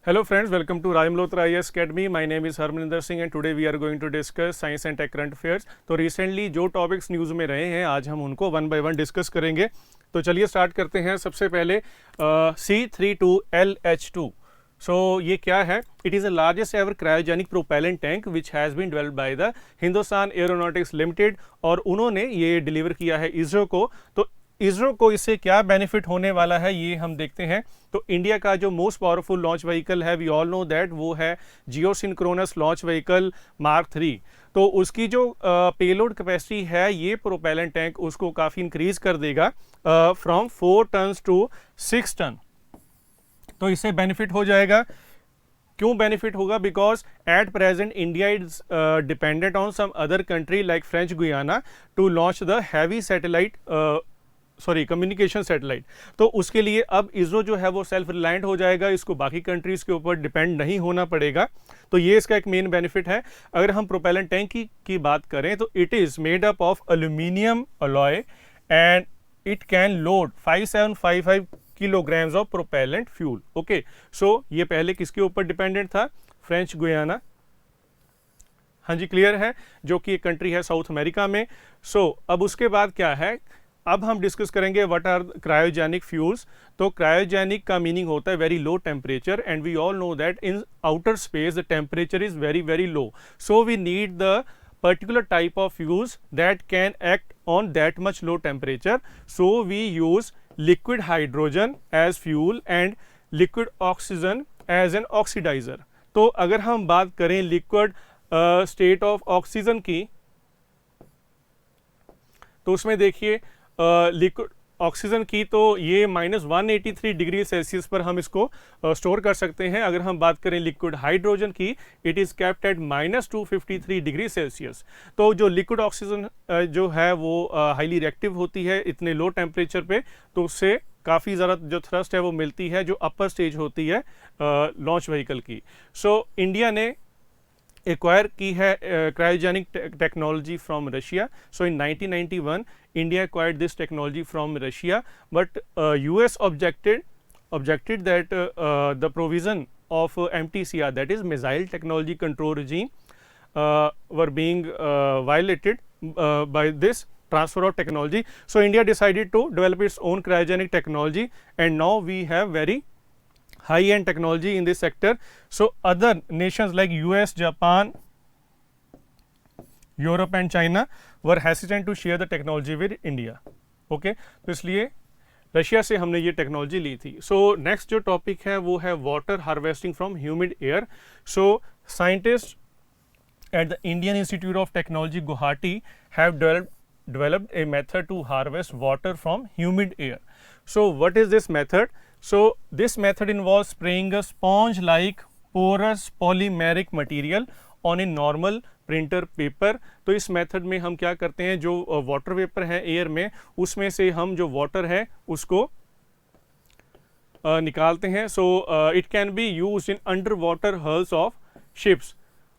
Hello friends, welcome to Raj Malhotra IAS Academy. My name is Harminder Singh and today we are going to discuss science and tech current affairs. तो recently जो topics news में रहे हैं आज हम उनको one by one discuss करेंगे. तो चलिए स्टार्ट करते हैं. सबसे पहले C32LH2. सो ये क्या है? It is the largest ever cryogenic propellant tank which has been developed by the Hindustan Aeronautics Limited और उन्होंने ये डिलीवर किया है इसरो को. तो इसरो को इससे क्या बेनिफिट होने वाला है ये हम देखते हैं. तो इंडिया का जो मोस्ट पावरफुल लॉन्च व्हीकल है, वी ऑल नो दैट, वो है जियोसिंक्रोनस लॉन्च व्हीकल मार्क 3. तो उसकी जो पेलोड कैपेसिटी है, ये प्रोपेलेंट टैंक उसको काफ़ी इंक्रीज कर देगा फ्रॉम 4 टन टू 6 टन. तो इससे बेनिफिट हो जाएगा. क्यों बेनिफिट होगा? Because at present India is dependent on some other country like French Guiana to launch the heavy satellite communication satellite. तो उसके लिए अब इसरो जो है वो सेल्फ रिलायंट हो जाएगा, इसको बाकी कंट्रीज़ के ऊपर डिपेंड नहीं होना पड़ेगा. तो ये इसका एक मेन बेनिफिट है. अगर हम प्रोपेलेंट टैंक की बात करें तो it is made up of aluminium alloy and it can load 5755 kilograms of propellant fuel. Okay, so ये पहले किसके ऊपर डिपेंडेंट था? French Guiana. हाँ जी, क्लियर है, जो कि एक कंट्री है साउथ अमेरिका में. सो अब उसके बाद क्या है, अब हम डिस्कस करेंगे व्हाट आर क्रायोजेनिक फ्यूल्स. तो क्रायोजेनिक का मीनिंग होता है very low temperature and we all know that in outer space the temperature is very very low. So we need the particular type of fuels that can act on that much low temperature. So we use liquid hydrogen as fuel and liquid oxygen as an oxidizer. तो अगर हम बात करें liquid state of oxygen की, तो उसमें देखिए liquid oxygen की तो ये -183 डिग्री सेल्सियस पर हम इसको स्टोर कर सकते हैं. अगर हम बात करें लिक्विड हाइड्रोजन की, it is kept at -253 degree Celsius. तो जो लिक्विड ऑक्सीजन जो है वो हाईली रिएक्टिव होती है इतने लो टेम्परेचर पे, तो उससे काफ़ी ज़्यादा जो थ्रस्ट है वो मिलती है, जो अपर स्टेज होती है लॉन्च व्हीकल की. सो इंडिया ने एक्वायर की है cryogenic technology from Russia. So in 1991 India acquired this technology from Russia, but US objected that the provision of MTCR, that is Missile Technology Control Regime, were being violated by this transfer of technology. So India decided to develop its own cryogenic technology, and now we have very high-end technology in this sector. So other nations like US, Japan, Europe and China were hesitant to share the technology with India. Okay, तो इसलिए Russia से हमने ये technology ली थी. So next जो topic है वो है water harvesting from humid air. So scientist at the Indian institute of technology Guwahati have developed a method to harvest water from humid air. So what is this method? So this method involves spraying a sponge like porous polymeric material on a normal printer paper. तो इस method में हम क्या करते हैं, जो water vapour है air में, उसमें से हम जो वाटर है उसको निकालते हैं. So it can be use in under water hulls of ships,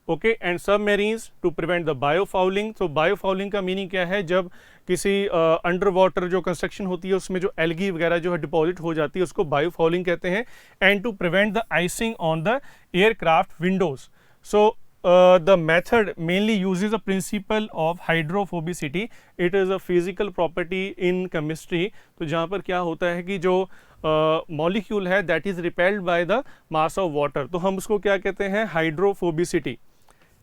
okay, and submarines to prevent the biofouling. तो बायोफाउलिंग का मीनिंग क्या है? जब किसी अंडर वाटर जो कंस्ट्रक्शन होती है उसमें जो एल्गी वगैरह जो है डिपॉजिट हो जाती है, उसको बायोफाउलिंग कहते हैं. And to prevent the icing on the aircraft windows. So the method mainly uses a principle of hydrophobicity. It is a physical property in chemistry. तो जहाँ पर क्या होता है कि जो molecule है that is repelled by the mass of water, तो हम उसको क्या कहते हैं? हाइड्रोफोबिसिटी.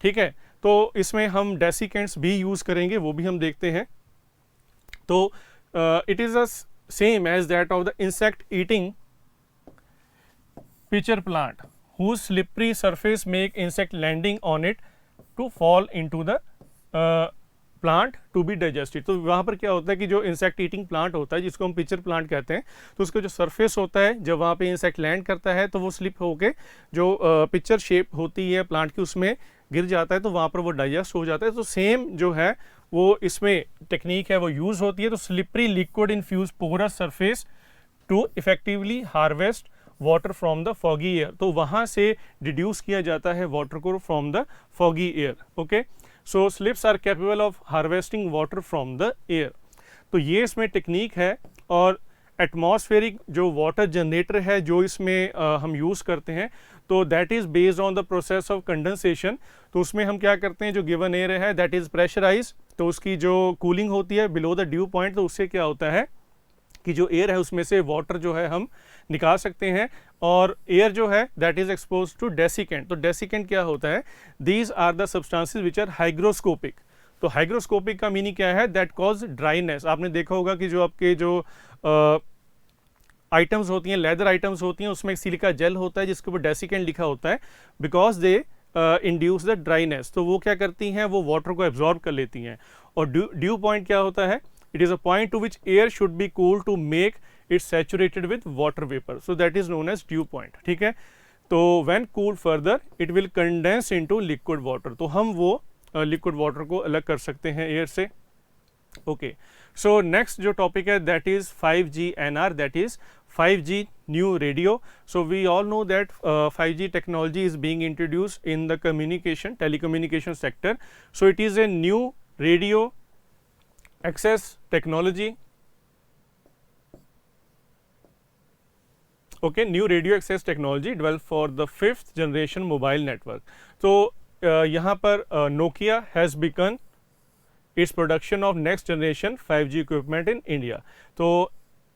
ठीक है, तो इसमें हम डेसिकेंट्स भी यूज़ करेंगे, वो भी हम देखते हैं. तो it is the same as that of the insect eating pitcher plant, whose slippery surface make insect landing on it to fall into the plant to be digested. तो वहाँ पर क्या होता है कि जो इंसेक्ट ईटिंग प्लांट होता है, जिसको हम पिक्चर प्लांट कहते हैं, तो उसका जो सरफेस होता है, जब वहाँ पे इंसेक्ट लैंड करता है तो वो स्लिप होके जो पिक्चर शेप होती है प्लांट की उसमें गिर जाता है, तो वहाँ पर वो डाइजेस्ट हो जाता है. तो सेम जो है वो इसमें टेक्निक है वो यूज़ होती है. तो slippery liquid infuse porous surface to effectively harvest water from the foggy air. तो वहाँ से डिड्यूस किया जाता है वाटर को from the foggy air. Okay, so slips are capable of harvesting water from the air. तो ये इसमें टेक्निक है. और एटमॉस्फेरिक जो वाटर जनरेटर है जो इसमें हम यूज़ करते हैं, तो that is based on the process of condensation. तो उसमें हम क्या करते हैं, जो गिवन एयर है दैट इज़ प्रेशराइज, तो उसकी जो कूलिंग होती है बिलो द ड्यू पॉइंट, तो उससे क्या होता है कि जो एयर है उसमें से वाटर जो है हम निकाल सकते हैं, और एयर जो है that is expose to desiccant. तो डेसिकेंट क्या होता है, these are the substances which are hygroscopic. तो हाइग्रोस्कोपिक का मीनिंग क्या है, दैट कॉज ड्राइनेस। आपने देखा होगा कि जो आपके जो आइटम्स होती हैं, लेदर आइटम्स होती हैं, उसमें एक सिलिका जेल होता है जिसके ऊपर डेसिकेंट लिखा होता है, because they induce the dryness. तो वो क्या करती हैं, वो वाटर को एब्जॉर्ब कर लेती हैं। और ड्यू पॉइंट क्या होता है, it is a point to which air should be cool to make it saturated with water vapour, so that is known as dew point. ठीक है, तो when cooled further it will condense into liquid water, तो हम वो liquid water को अलग कर सकते हैं एयर से। ओके, सो नेक्स्ट जो टॉपिक है that is 5G NR, that is 5G new radio. So we all know that 5G technology is being introduced in the telecommunication sector. So it is a new radio access technology. Okay, new radio access technology developed for the 5th generation mobile network. So यहाँ पर Nokia has begun its production of next generation 5G equipment in India. तो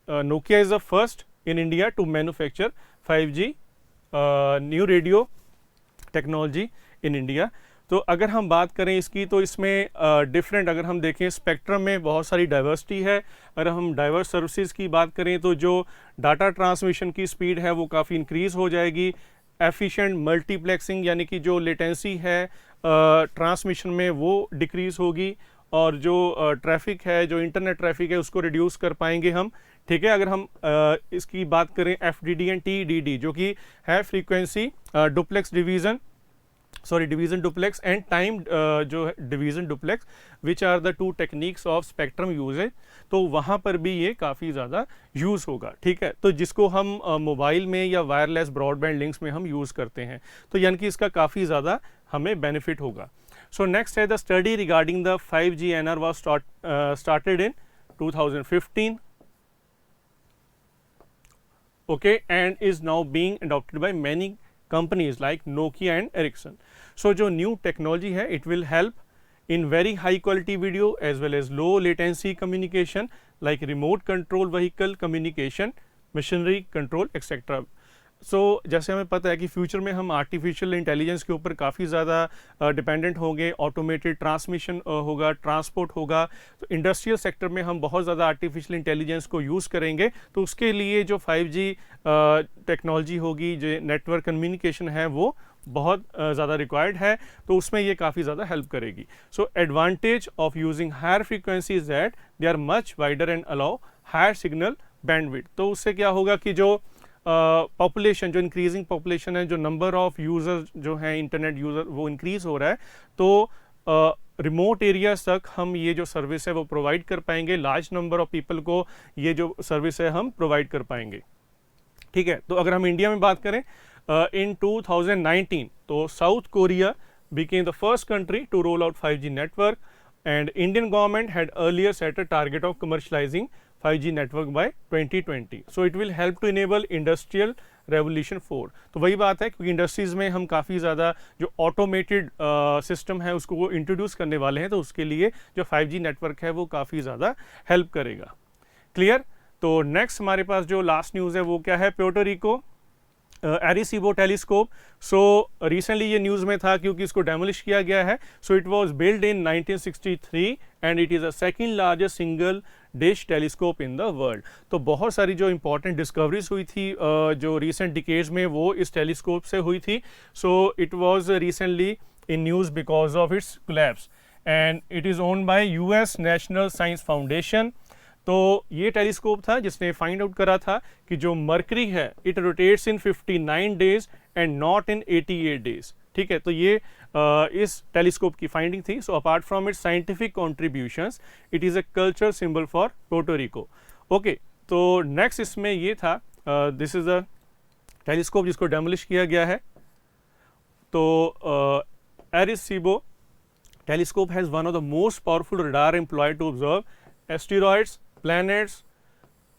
Nokia is the first in India to manufacture 5G new radio technology in India. तो अगर हम बात करें इसकी, तो इसमें डिफरेंट अगर हम देखें स्पेक्ट्रम में बहुत सारी डाइवर्सिटी है। अगर हम डाइवर्स सर्विसेज की बात करें तो जो डाटा ट्रांसमिशन की स्पीड है वो काफ़ी इंक्रीज़ हो जाएगी। एफिशिएंट मल्टीप्लेक्सिंग यानी कि जो लेटेंसी है ट्रांसमिशन में वो डिक्रीज़ होगी, और जो ट्रैफिक है, जो इंटरनेट ट्रैफिक है, उसको रिड्यूस कर पाएंगे हम। ठीक है, अगर हम इसकी बात करें FDD एंड TDD जो कि है frequency duplex division, sorry division duplex and time जो है division duplex, which are the 2 techniques of spectrum usages, तो वहाँ पर भी ये काफ़ी ज़्यादा यूज़ होगा। ठीक है, तो जिसको हम मोबाइल में या वायरलेस ब्रॉडबैंड लिंक्स में हम यूज़ करते हैं, तो यानी कि इसका काफ़ी ज़्यादा हमें बेनिफिट होगा। So next है the study regarding the 5G NR was started in 2015, okay, and is now being adopted by many companies like Nokia and Ericsson. So जो new technology है it will help in very high quality video as well as low latency communication like remote control vehicle communication, machinery control etc. सो जैसे हमें पता है कि future में हम artificial intelligence के ऊपर काफ़ी ज़्यादा डिपेंडेंट होंगे, ऑटोमेटेड ट्रांसमिशन होगा, ट्रांसपोर्ट होगा, तो इंडस्ट्रियल सेक्टर में हम बहुत ज़्यादा आर्टिफिशियल इंटेलिजेंस को यूज़ करेंगे। तो उसके लिए जो 5G टेक्नोलॉजी होगी, जो नेटवर्क कम्युनिकेशन है वो बहुत ज़्यादा रिक्वायर्ड है, तो उसमें ये काफ़ी ज़्यादा हेल्प करेगी। So advantage of using higher frequency is that they are much wider and allow higher signal bandwidth. तो उससे क्या होगा कि जो पॉपुलेशन जो इंक्रीजिंग पॉपुलेशन है, जो नंबर ऑफ यूज़र जो हैं इंटरनेट यूज़र वो इंक्रीज़ हो रहा है, तो रिमोट एरियाज तक हम ये जो सर्विस है वो प्रोवाइड कर पाएंगे, लार्ज नंबर ऑफ पीपल को ये जो सर्विस है हम प्रोवाइड कर पाएंगे। ठीक है, तो अगर हम इंडिया में बात करें इन 2019, तो south Korea became the first country to roll out 5G network, and Indian government had earlier set a target of commercializing 5G network by 2020. So it will help to enable industrial revolution 4. तो वही बात है क्योंकि industries में हम काफ़ी ज़्यादा जो ऑटोमेटेड सिस्टम है उसको वो इंट्रोड्यूस करने वाले हैं, तो उसके लिए जो 5G नेटवर्क है वो काफ़ी ज़्यादा हेल्प करेगा। क्लियर? तो नेक्स्ट हमारे पास जो लास्ट न्यूज़ है वो क्या है, Puerto Rico Arecibo telescope. So recently ये न्यूज़ में था क्योंकि इसको डेमोलिश किया गया है। So it was build in 1963 and it is a second largest single dish telescope in the world. तो बहुत सारी जो इंपॉर्टेंट डिस्कवरीज हुई थी जो रिसेंट डिकेड्स में वो इस टेलीस्कोप से हुई थी। सो it was recently in news because of its collapse and it is owned by US national science foundation. तो ये टेलीस्कोप था जिसने फाइंड आउट करा था कि जो मरकरी है it rotates in 59 days and not in 88 days. ठीक है, तो ये इस टेलीस्कोप की फाइंडिंग थी। So apart from its scientific contributions it is a culture symbol for Puerto Rico. Okay, तो नेक्स्ट इसमें ये था, दिस इज़ द टेलीस्कोप जिसको डेमोलिश किया गया है। तो Arecibo telescope has one of the most powerful radar employed to observe asteroids, planets,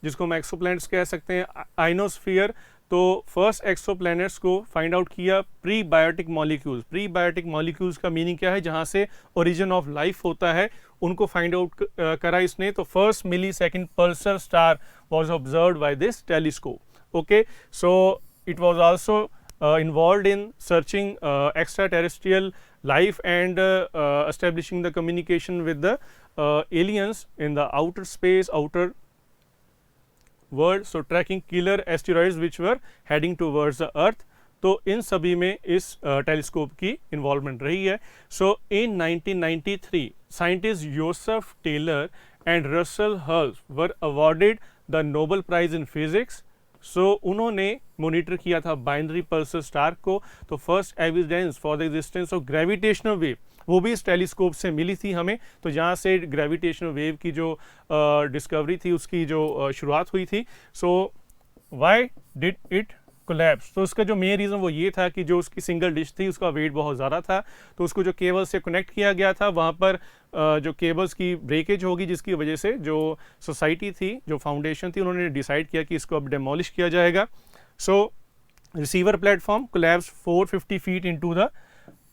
जिसको हम एक्सोप्लैनेट्स कह सकते हैं, आइनोस्फीयर। तो फर्स्ट एक्सोप्लैनेट्स को फाइंड आउट किया प्रीबायोटिक मॉलिक्यूल्स। प्रीबायोटिक मॉलिक्यूल्स का मीनिंग क्या है, जहाँ से ओरिजिन ऑफ लाइफ होता है, उनको फाइंड आउट करा इसने। तो first millisecond pulsar star was observed by this telescope. Okay, so it was also involved in searching extraterrestrial life and establishing the communication with the aliens in the outer space, outer world, so tracking killer asteroids which were heading towards the earth। तो इन सभी में इस telescope की involvement रही है। So in 1993 scientist Yosef Taylor and Russell Hulse were awarded the Nobel prize in physics. So उन्होंने monitor किया था बाइनरी पल्सर स्टार को। तो first evidence for the existence of gravitational wave वो भी इस टेलीस्कोप से मिली थी हमें। तो जहाँ से ग्रेविटेशनल वेव की जो डिस्कवरी थी, उसकी जो शुरुआत हुई थी। So why did it collapse, तो उसका जो मेन रीज़न वो ये था कि जो उसकी सिंगल डिश थी उसका वेट बहुत ज़्यादा था। तो उसको जो केबल से कनेक्ट किया गया था, वहाँ पर जो केबल्स की ब्रेकेज होगी, जिसकी वजह से जो सोसाइटी थी, जो फाउंडेशन थी, उन्होंने डिसाइड किया कि इसको अब डेमोलिश किया जाएगा। So receiver platform collapse 450 feet into the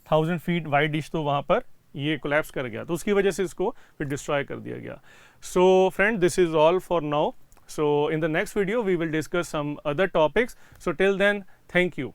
1000 feet wide dish, तो वहाँ पर ये कोलैप्स कर गया। तो उसकी वजह से इसको फिर डिस्ट्रॉय कर दिया गया। So friend, this is all for now. So in the next video we will discuss some other topics. So till then, thank you.